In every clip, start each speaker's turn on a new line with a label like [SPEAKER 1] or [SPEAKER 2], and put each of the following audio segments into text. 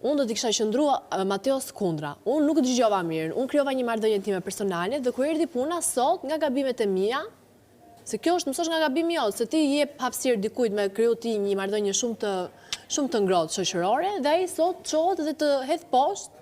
[SPEAKER 1] unë do t'i kisha qëndrua Mateos kundra. Unë nuk dëgjova mirë, unë krijova një marrëdhënie time personale dhe kur erdhi puna sot nga gabimet e mia, se kjo është mësosh nga gabimi jot, se ti jep hapësirë dikujt me kriju ti një marrëdhënie shumë të ngrohtë shoqërore dhe ai sot çohet dhe të hedh poshtë.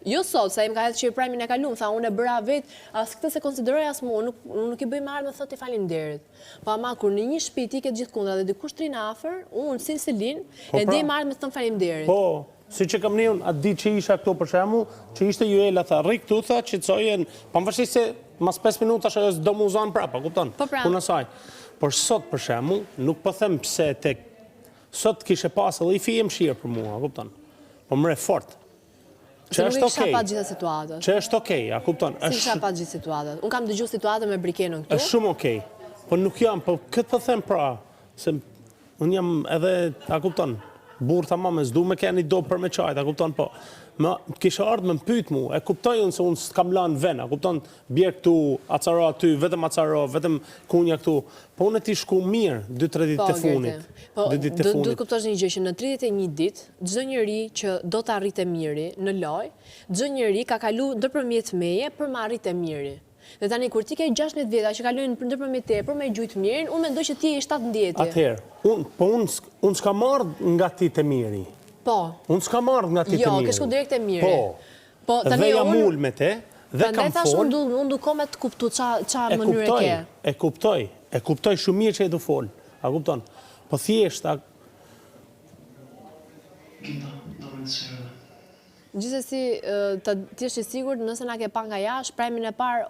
[SPEAKER 1] Jo sot, sa im ka hedhë që i prajmin e kalum, tha unë e bëra vetë, as këtë se konsideroj as mu, unë nuk i bëj marrë me thot i faleminderit. Po ama kur në një shtëpi ti ke gjithë kundra dhe dikush trin afër, unë si Selin, e ndej marrë me thon faleminderit.
[SPEAKER 2] Po, si që kam njën, atë ditë që isha këtu për shembull, që ishte Juela, tha, rri këtu, tha, qetësojen, pavarësisht se mas 5 minuta ajo do më uzon prapa, kupton?
[SPEAKER 1] Po pra.
[SPEAKER 2] Puna saj. Por sot për shembull, nuk po them pse tek sot kishe pas edhe i fije mëshirë për mua, kupton? Po më re fort.
[SPEAKER 1] Që është okej. Nuk isha pa gjitha situatët.
[SPEAKER 2] Që është okej, a kupton?
[SPEAKER 1] Si isha pa gjithë situatët. Unë kam dëgju situatën me Brikenën këtu.
[SPEAKER 2] Është shumë okej. Po nuk jam, po këtë po them pra, se unë jam edhe, a kupton, burë tamam, e s'du me keni do për me qajt, a kupton, po. Kisha ardhë me mpyt mu, e kuptoj unë se unë s'kam lanë ven, a kupton, bjerë këtu, acaro aty, vetëm acaro, vetëm kunja këtu, po unë e ti shku mirë, 2-3 ditë të funit.
[SPEAKER 1] Po, du kuptosh një gjë që në 31 ditë, çdo njeri që do të arrit e miri në lojë, çdo njeri ka kalu ndërpërmjet meje për më arrit e miri. Dhe tani kur ti ke 16 vjeta që kalojnë ndërpërmjet te për me gjujt mirin, unë mendoj që ti je 17.
[SPEAKER 2] Atëherë, unë s'ka marrë nga ti të miri.
[SPEAKER 1] Po.
[SPEAKER 2] Unë s'ka marrë nga ti të miri.
[SPEAKER 1] Jo, kështu direkt e miri.
[SPEAKER 2] Po, dhe jam ull me te, dhe kam fol.
[SPEAKER 1] Unë du kome të kuptu qa mënyre ke.
[SPEAKER 2] E kuptoj shumë mirë që e du fol. A kupton? Po thjesht,
[SPEAKER 1] Gjithsesi, ti është i sigurt nëse na ke pa nga jashtë, prajmin e parë,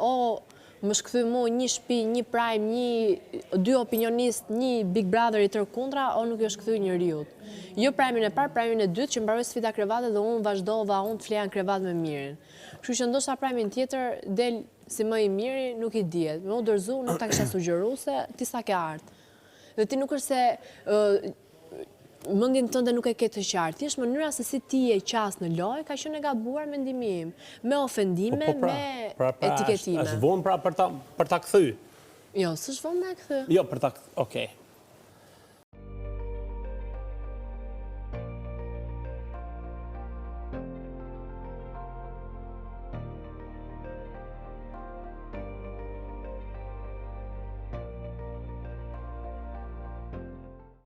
[SPEAKER 1] më shkthy mu një shtëpi, një prime, dy opinionist, një Big Brother i tërë kundra, nuk jo shkthy njeriut. Jo prajmin e parë, prajmin e dytë, që mbaroj sfida krevate dhe unë vazhdova, unë të fleja në krevat me mirin. Kështu që ndoshta prajmin tjetër del si më i miri, nuk i dihet. Me u dorëzu, nuk ta kisha sugjeru se ti sa ke artë. Dhe ti nuk është se mendjen tënde nuk e ke të qartë. Thjesht mënyra se si ti je qas në lojë ka qenë e gabuar mendimi im, me ofendime, me etiketime.
[SPEAKER 2] Është vonë pra për ta kthy.
[SPEAKER 1] Jo, s'është vonë me kthy.
[SPEAKER 2] Jo, për ta, okej.